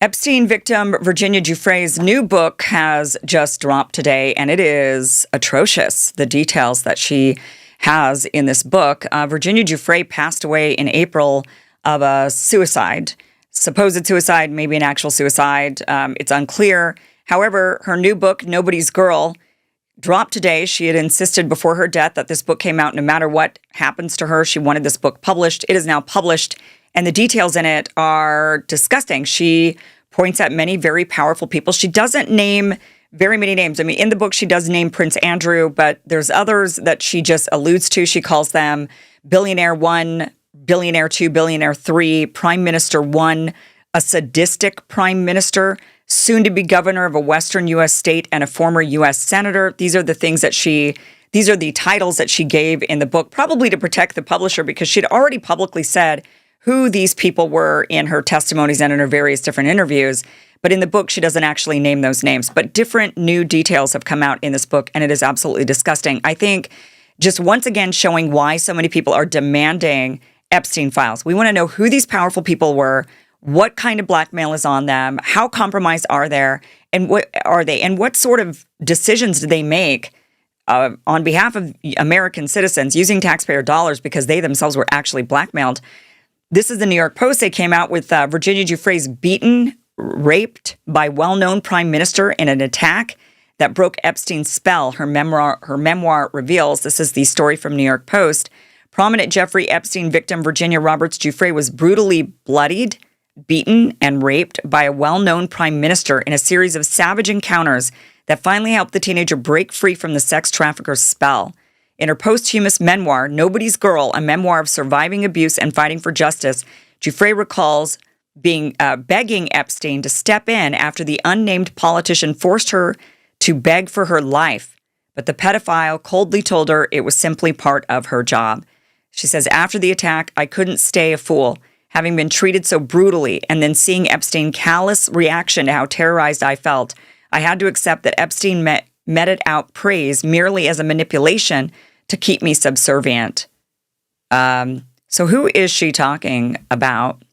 Epstein victim Virginia Giuffre's new book has just dropped today, and it is atrocious, the details that she has in this book. Virginia Giuffre passed away in April of a suicide, supposed suicide, maybe an actual suicide. It's unclear. However, her new book, Nobody's Girl, dropped today. She had insisted before her death that this book came out no matter what happens to her. She wanted this book published. It is now published, and the details in it are disgusting. She points at many very powerful people. She doesn't name very many names. I mean, in the book, she does name Prince Andrew, but there's others that she just alludes to. She calls them billionaire one, billionaire two, billionaire three, prime minister one, a sadistic prime minister, soon to be governor of a Western U.S. state, and a former U.S. senator. These are the titles that she gave in the book, probably to protect the publisher, because she'd already publicly said who these people were in her testimonies and in her various different interviews. But in the book, she doesn't actually name those names. But different new details have come out in this book, and it is absolutely disgusting. I think just once again showing why so many people are demanding Epstein files. We want to know who these powerful people were, what kind of blackmail is on them, how compromised are they, and what sort of decisions do they make on behalf of American citizens using taxpayer dollars because they themselves were actually blackmailed. This is the New York Post. They came out with Virginia Giuffre's beaten, raped by well-known prime minister in an attack that broke Epstein's spell. Her memoir reveals. This is the story from New York Post. Prominent Jeffrey Epstein victim Virginia Roberts Giuffre was brutally bloodied, beaten, and raped by a well-known prime minister in a series of savage encounters that finally helped the teenager break free from the sex trafficker's spell. In her posthumous memoir, Nobody's Girl, a memoir of surviving abuse and fighting for justice, Giuffre recalls begging Epstein to step in after the unnamed politician forced her to beg for her life. But the pedophile coldly told her it was simply part of her job. She says, after the attack, I couldn't stay a fool. Having been treated so brutally and then seeing Epstein's callous reaction to how terrorized I felt, I had to accept that Epstein meted out praise merely as a manipulation to keep me subservient. So who is she talking about?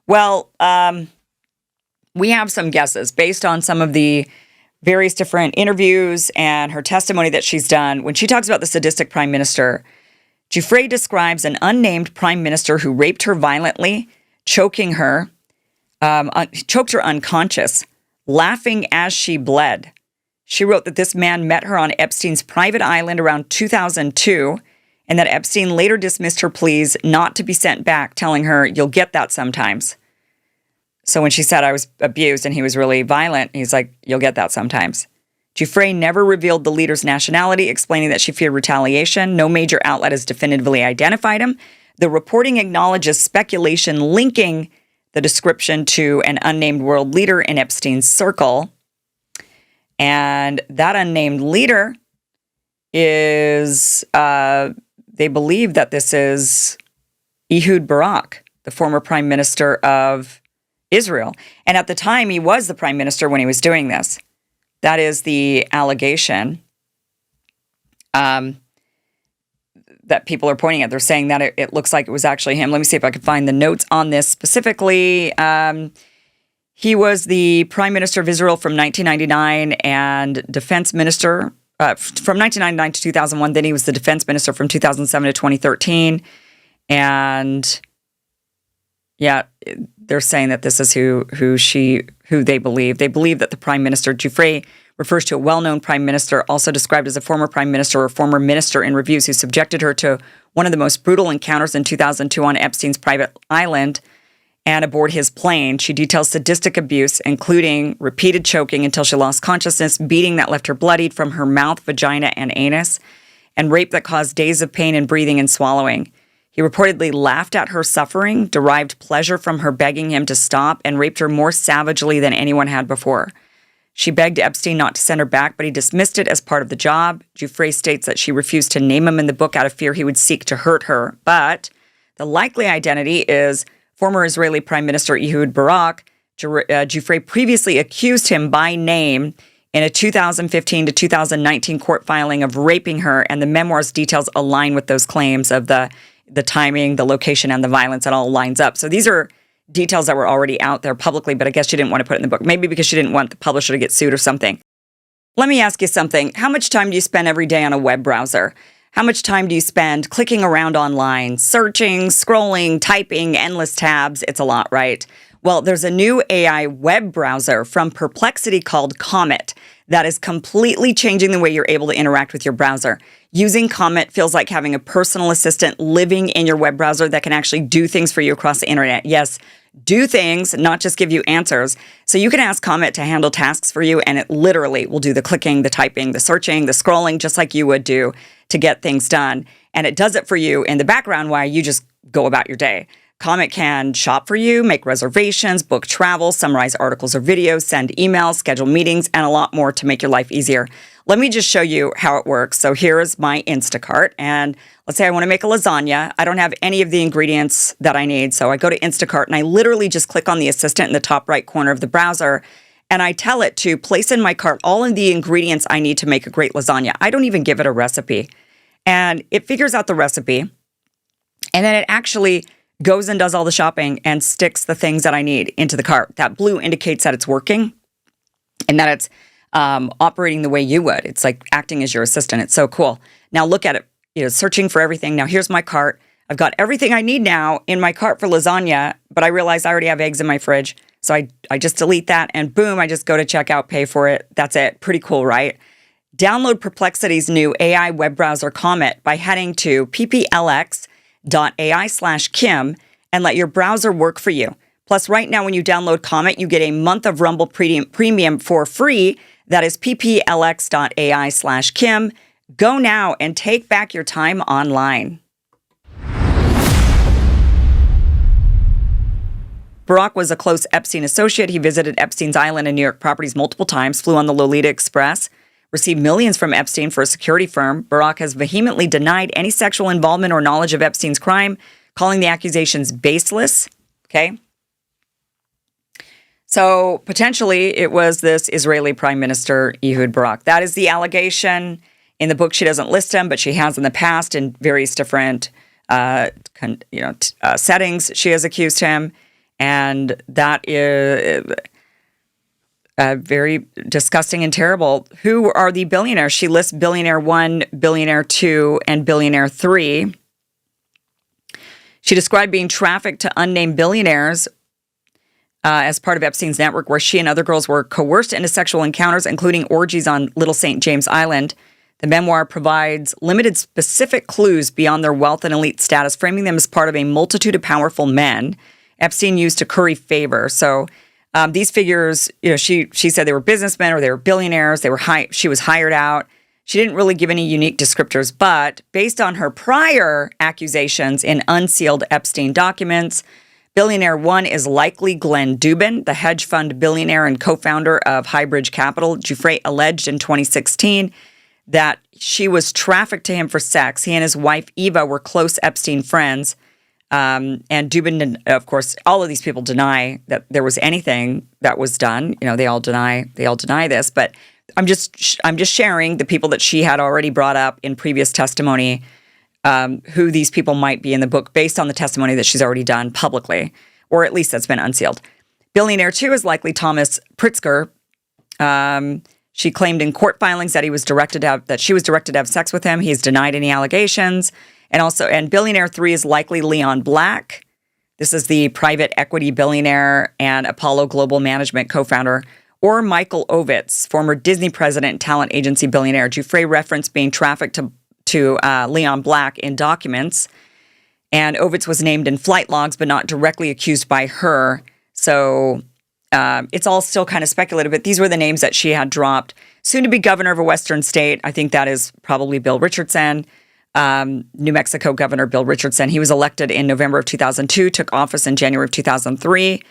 Well, we have some guesses based on some of the various different interviews and her testimony that she's done. When she talks about the sadistic prime minister, Giuffre describes an unnamed prime minister who raped her violently, choked her unconscious, laughing as she bled. She wrote that this man met her on Epstein's private island around 2002, and that Epstein later dismissed her pleas not to be sent back, telling her, "You'll get that sometimes." So when she said, "I was abused," and he was really violent, he's like, "You'll get that sometimes." Giuffre never revealed the leader's nationality, explaining that she feared retaliation. No major outlet has definitively identified him. The reporting acknowledges speculation linking the description to an unnamed world leader in Epstein's circle. And that unnamed leader is, they believe that this is Ehud Barak, the former prime minister of Israel. And at the time, he was the prime minister when he was doing this. That is the allegation that people are pointing at. They're saying that it looks like it was actually him. Let me see if I can find the notes on this specifically. He was the prime minister of Israel from 1999 and defense minister from 1999 to 2001. Then he was the defense minister from 2007 to 2013. And yeah, they're saying that this is who they believe. They believe that the prime minister, Giuffre, refers to a well-known prime minister, also described as a former prime minister or former minister in reviews, who subjected her to one of the most brutal encounters in 2002 on Epstein's private island and aboard his plane. She details sadistic abuse, including repeated choking until she lost consciousness, beating that left her bloodied from her mouth, vagina, and anus, and rape that caused days of pain in breathing and swallowing. He reportedly laughed at her suffering, derived pleasure from her begging him to stop, and raped her more savagely than anyone had before. She begged Epstein not to send her back, but he dismissed it as part of the job. Giuffre states that she refused to name him in the book out of fear he would seek to hurt her. But the likely identity is former Israeli Prime Minister Ehud Barak. Giuffre previously accused him by name in a 2015 to 2019 court filing of raping her, and the memoir's details align with those claims of the timing, the location, and the violence. It all lines up. So these are details that were already out there publicly, but I guess she didn't want to put it in the book. Maybe because she didn't want the publisher to get sued or something. Let me ask you something. How much time do you spend every day on a web browser? How much time do you spend clicking around online, searching, scrolling, typing, endless tabs? It's a lot, right? Well, there's a new AI web browser from Perplexity called Comet that is completely changing the way you're able to interact with your browser. Using Comet feels like having a personal assistant living in your web browser that can actually do things for you across the internet. Yes, do things, not just give you answers. So you can ask Comet to handle tasks for you, and it literally will do the clicking, the typing, the searching, the scrolling, just like you would do to get things done. And it does it for you in the background while you just go about your day. Comet can shop for you, make reservations, book travel, summarize articles or videos, send emails, schedule meetings, and a lot more to make your life easier. Let me just show you how it works. So here is my Instacart, and let's say I want to make a lasagna. I don't have any of the ingredients that I need, so I go to Instacart, and I literally just click on the assistant in the top right corner of the browser, and I tell it to place in my cart all of the ingredients I need to make a great lasagna. I don't even give it a recipe. And it figures out the recipe, and then it actually goes and does all the shopping and sticks the things that I need into the cart. That blue indicates that it's working and that it's operating the way you would. It's like acting as your assistant. It's so cool. Now look at it, searching for everything. Now here's my cart. I've got everything I need now in my cart for lasagna, but I realize I already have eggs in my fridge. So I just delete that and boom, I just go to checkout, pay for it. That's it. Pretty cool, right? Download Perplexity's new AI web browser Comet by heading to pplx.ai/Kim and let your browser work for you. Plus, right now, when you download Comet, you get a month of Rumble Premium for free. That is pplx.ai/Kim. Go now and take back your time online. Barack was a close Epstein associate. He visited Epstein's island and New York properties multiple times, flew on the Lolita Express, received millions from Epstein for a security firm. Barack has vehemently denied any sexual involvement or knowledge of Epstein's crime, calling the accusations baseless. Okay. So potentially it was this Israeli Prime Minister, Ehud Barak. That is the allegation. In the book, she doesn't list him, but she has in the past in various different settings. She has accused him. And that is very disgusting and terrible. Who are the billionaires? She lists billionaire 1, billionaire 2, and billionaire 3. She described being trafficked to unnamed billionaires as part of Epstein's network, where she and other girls were coerced into sexual encounters, including orgies on Little St. James Island. The memoir provides limited specific clues beyond their wealth and elite status, framing them as part of a multitude of powerful men Epstein used to curry favor. So these figures, she said they were businessmen or they were billionaires. She was hired out. She didn't really give any unique descriptors, but based on her prior accusations in unsealed Epstein documents, billionaire 1 is likely Glenn Dubin, the hedge fund billionaire and co-founder of Highbridge Capital. Giuffre alleged in 2016 that she was trafficked to him for sex. He and his wife, Eva, were close Epstein friends. And Dubin, of course, all of these people deny that there was anything that was done. They all deny this. But I'm just sharing the people that she had already brought up in previous testimony, who these people might be in the book based on the testimony that she's already done publicly, or at least that's been unsealed. Billionaire 2 is likely Thomas Pritzker. She claimed in court filings that she was directed to have sex with him. He's denied any allegations. And billionaire 3 is likely Leon Black. This is the private equity billionaire and Apollo Global Management co-founder, or Michael Ovitz, former Disney president and talent agency billionaire. Giuffre referenced being trafficked to Leon Black in documents, and Ovitz was named in flight logs, but not directly accused by her. So it's all still kind of speculative, but these were the names that she had dropped. Soon to be governor of a Western state, I think that is probably Bill Richardson. New Mexico Governor Bill Richardson. He was elected in November of 2002, took office in January of 2003.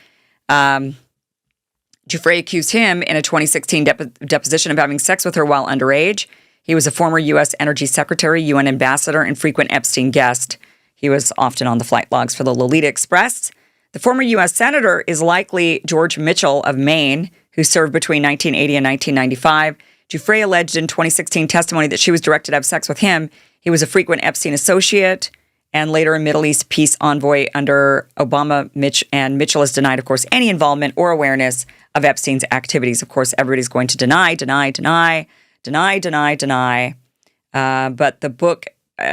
Giuffre accused him in a 2016 deposition of having sex with her while underage. He was a former U.S. Energy Secretary, UN ambassador, and frequent Epstein guest. He was often on the flight logs for the Lolita Express. The former U.S. Senator is likely George Mitchell of Maine, who served between 1980 and 1995. Giuffre alleged in 2016 testimony that she was directed to have sex with him. He was a frequent Epstein associate, and later a Middle East peace envoy under Obama. Mitchell has denied, of course, any involvement or awareness of Epstein's activities. Of course, everybody's going to deny. But the book,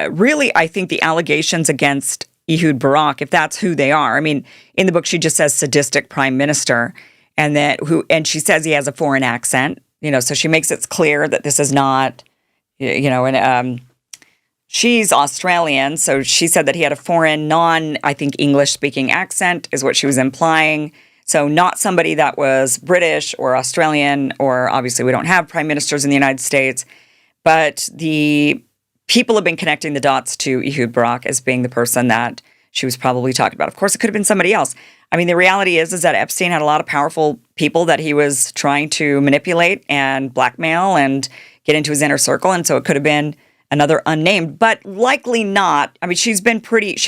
really, I think the allegations against Ehud Barak, if that's who they are. I mean, in the book, she just says sadistic prime minister, and she says he has a foreign accent. So she makes it clear that this is not, she's Australian, so she said that he had a foreign, I think, English-speaking accent is what she was implying. So not somebody that was British or Australian, or obviously we don't have prime ministers in the United States, but the people have been connecting the dots to Ehud Barak as being the person that she was probably talking about. Of course, it could have been somebody else. I mean, the reality is that Epstein had a lot of powerful people that he was trying to manipulate and blackmail and get into his inner circle. And so it could have been another unnamed, but likely not. I mean, she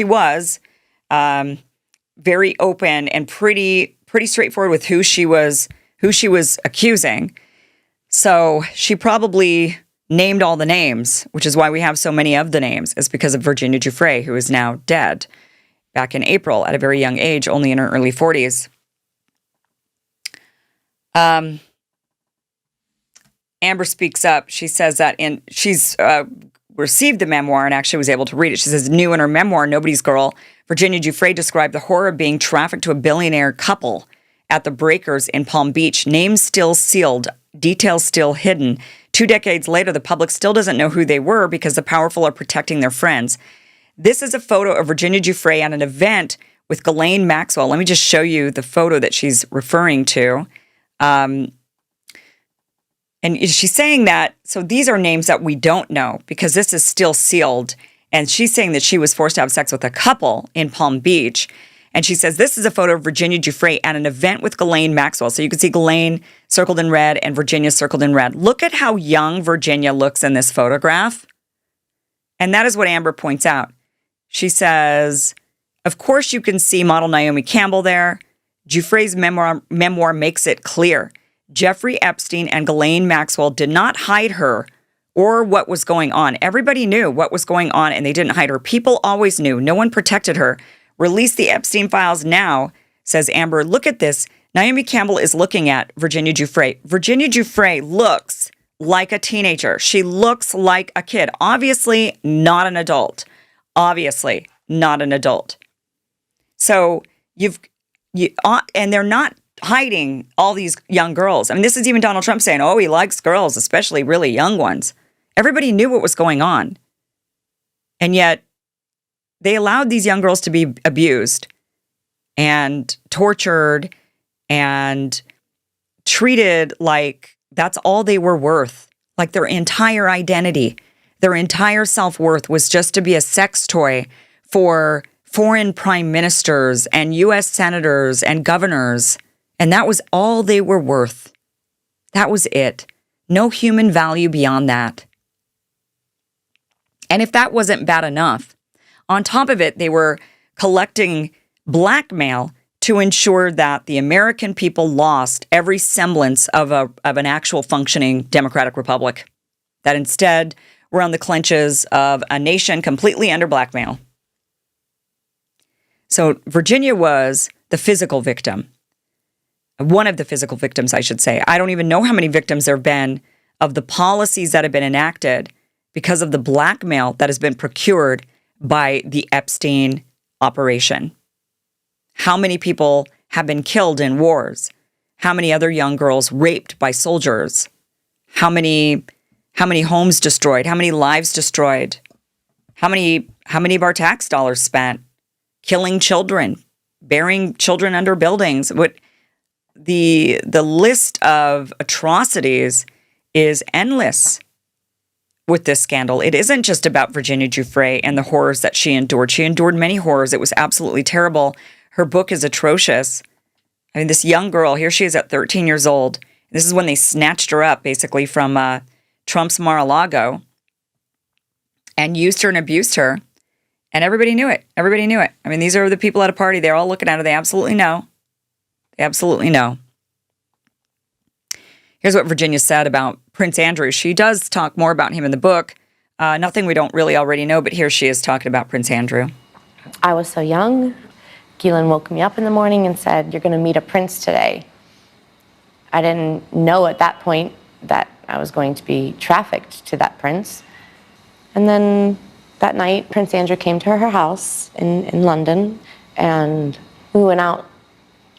was very open and pretty straightforward with who she was accusing. So she probably named all the names, which is why we have so many of the names, is because of Virginia Giuffre, who is now dead back in April at a very young age, only in her early 40s. Amber speaks up. She says that she's received the memoir and actually was able to read it. She says, new in her memoir, Nobody's Girl, Virginia Giuffre described the horror of being trafficked to a billionaire couple at the Breakers in Palm Beach. Names still sealed, details still hidden. 2 decades later, the public still doesn't know who they were because the powerful are protecting their friends. This is a photo of Virginia Giuffre at an event with Ghislaine Maxwell. Let me just show you the photo that she's referring to. And she's saying that, so these are names that we don't know because this is still sealed. And she's saying that she was forced to have sex with a couple in Palm Beach. And she says, this is a photo of Virginia Giuffre at an event with Ghislaine Maxwell. So you can see Ghislaine circled in red and Virginia circled in red. Look at how young Virginia looks in this photograph. And that is what Amber points out. She says, of course you can see model Naomi Campbell there. Giuffre's memoir makes it clear. Jeffrey Epstein and Ghislaine Maxwell did not hide her or what was going on. Everybody knew what was going on and they didn't hide her. People always knew. No one protected her. Release the Epstein files now, says Amber. Look at this. Naomi Campbell is looking at Virginia Giuffre. Virginia Giuffre looks like a teenager. She looks like a kid. Obviously not an adult. Obviously not an adult. So and they're not hiding all these young girls. I mean, this is even Donald Trump saying, oh, he likes girls, especially really young ones. Everybody knew what was going on. And yet they allowed these young girls to be abused and tortured and treated like that's all they were worth. Like their entire identity, their entire self-worth was just to be a sex toy for foreign prime ministers and U.S. senators and governors. And that was all they were worth. That was it. No human value beyond that. And if that wasn't bad enough, on top of it, they were collecting blackmail to ensure that the American people lost every semblance of an actual functioning democratic republic. That instead were on the clutches of a nation completely under blackmail. So Virginia was the physical victim. One of the physical victims, I should say. I don't even know how many victims there have been of the policies that have been enacted because of the blackmail that has been procured by the Epstein operation. How many people have been killed in wars? How many other young girls raped by soldiers? How many homes destroyed? How many lives destroyed? How many of our tax dollars spent killing children, burying children under buildings? The list of atrocities is endless with this scandal. It isn't just about Virginia Giuffre and the horrors that she endured. She endured many horrors. It was absolutely terrible. Her book is atrocious. I mean, this young girl, here she is at 13 years old. This is when they snatched her up, basically, from Trump's Mar-a-Lago and used her and abused her. And everybody knew it. Everybody knew it. I mean, these are the people at a party. They're all looking at her. They absolutely know. They absolutely know. Here's what Virginia said about Prince Andrew. She does talk more about him in the book. Nothing we don't really already know, but here she is talking about Prince Andrew. I was so young. Ghislaine woke me up in the morning and said, "You're going to meet a prince today." I didn't know at that point that I was going to be trafficked to that prince. And then that night, Prince Andrew came to her house in London, and we went out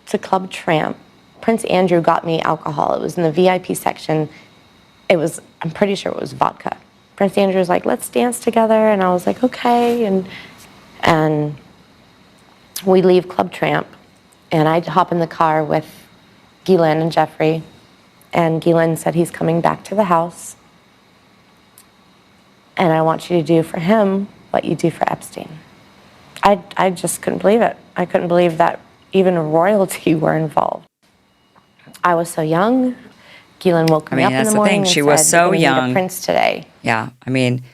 to Club Tramp. Prince Andrew got me alcohol. It was in the VIP section. I'm pretty sure it was vodka. Prince Andrew was like, "Let's dance together." And I was like, "Okay." And we leave Club Tramp, and I hop in the car with Ghislaine and Giuffre, and Ghislaine said, "He's coming back to the house, and I want you to do for him what you do for Epstein." I just couldn't believe it. I couldn't believe that even royalty were involved. I was so young. Ghislaine woke me up in the morning and she said, was so "You're gonna young. meet a prince today." Yeah, I mean,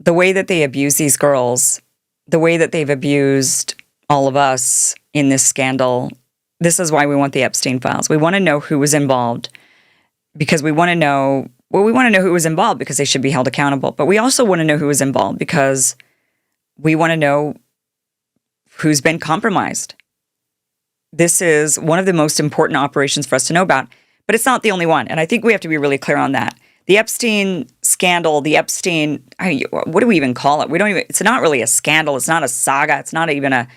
the way that they abuse these girls, the way that they've abused all of us in this scandal, this is why we want the Epstein files. We want to know who was involved because we want to know, we want to know who was involved because they should be held accountable. But we also want to know who was involved because we want to know who's been compromised. This is one of the most important operations for us to know about, but it's not the only one. And I think we have to be really clear on that. The Epstein scandal, what do we even call it? It's not really a scandal. It's not a saga. It's not even a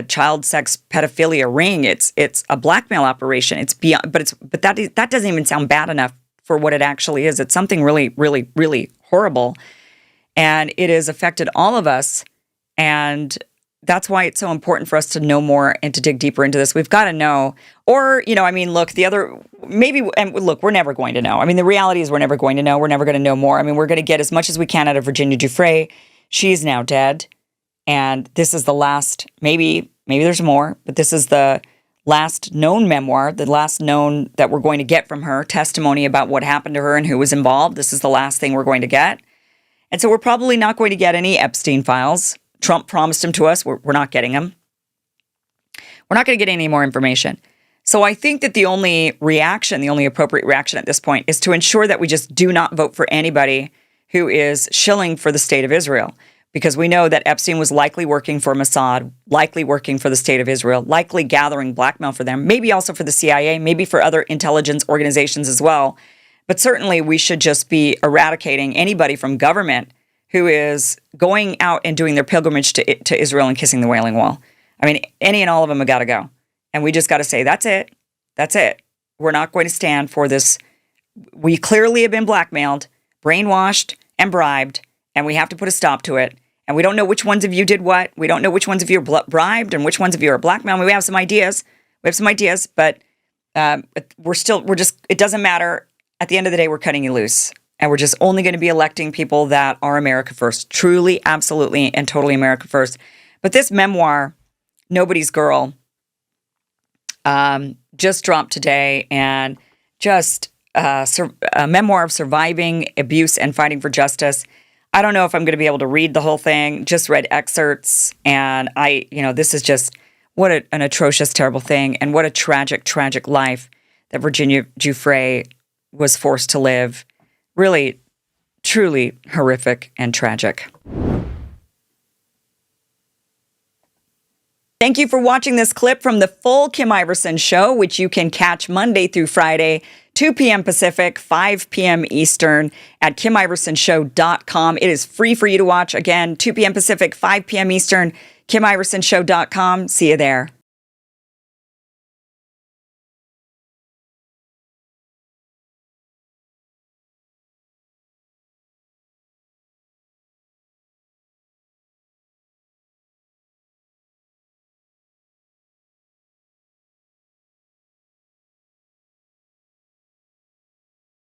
child sex pedophilia ring. It's a blackmail operation. It's beyond, but that doesn't even sound bad enough for what it actually is. It's something really, really, really horrible. And it has affected all of us. And that's why it's so important for us to know more and to dig deeper into this. We've got to know, or, look, we're never going to know. I mean, the reality is we're never going to know. We're never going to know more. I mean, we're going to get as much as we can out of Virginia Giuffre. She's now dead. And this is the last, maybe there's more, but this is the last known memoir, the last known that we're going to get from her, testimony about what happened to her and who was involved. This is the last thing we're going to get. And so we're probably not going to get any Epstein files. Trump promised them to us. We're not getting them. We're not going to get any more information. So I think that the only appropriate reaction at this point is to ensure that we just do not vote for anybody who is shilling for the state of Israel, because we know that Epstein was likely working for Mossad, likely working for the state of Israel, likely gathering blackmail for them, maybe also for the CIA, maybe for other intelligence organizations as well. But certainly we should just be eradicating anybody from government who is going out and doing their pilgrimage to Israel and kissing the Wailing Wall. I mean, any and all of them have got to go. And we just got to say, that's it. That's it. We're not going to stand for this. We clearly have been blackmailed, brainwashed, and bribed, and we have to put a stop to it. And we don't know which ones of you did what. We don't know which ones of you are bribed and which ones of you are blackmailed. I mean, we have some ideas. But it doesn't matter. At the end of the day, we're cutting you loose. And we're just only going to be electing people that are America first, truly, absolutely, and totally America first. But this memoir, Nobody's Girl, just dropped today, and just a memoir of surviving abuse and fighting for justice. I don't know if I'm going to be able to read the whole thing, just read excerpts. And this is just what an atrocious, terrible thing. And what a tragic, tragic life that Virginia Giuffre was forced to live. Really, truly horrific and tragic. Thank you for watching this clip from the full Kim Iversen Show, which you can catch Monday through Friday, 2 p.m. Pacific, 5 p.m. Eastern at KimIversonShow.com. It is free for you to watch. Again, 2 p.m. Pacific, 5 p.m. Eastern, KimIversonShow.com. See you there.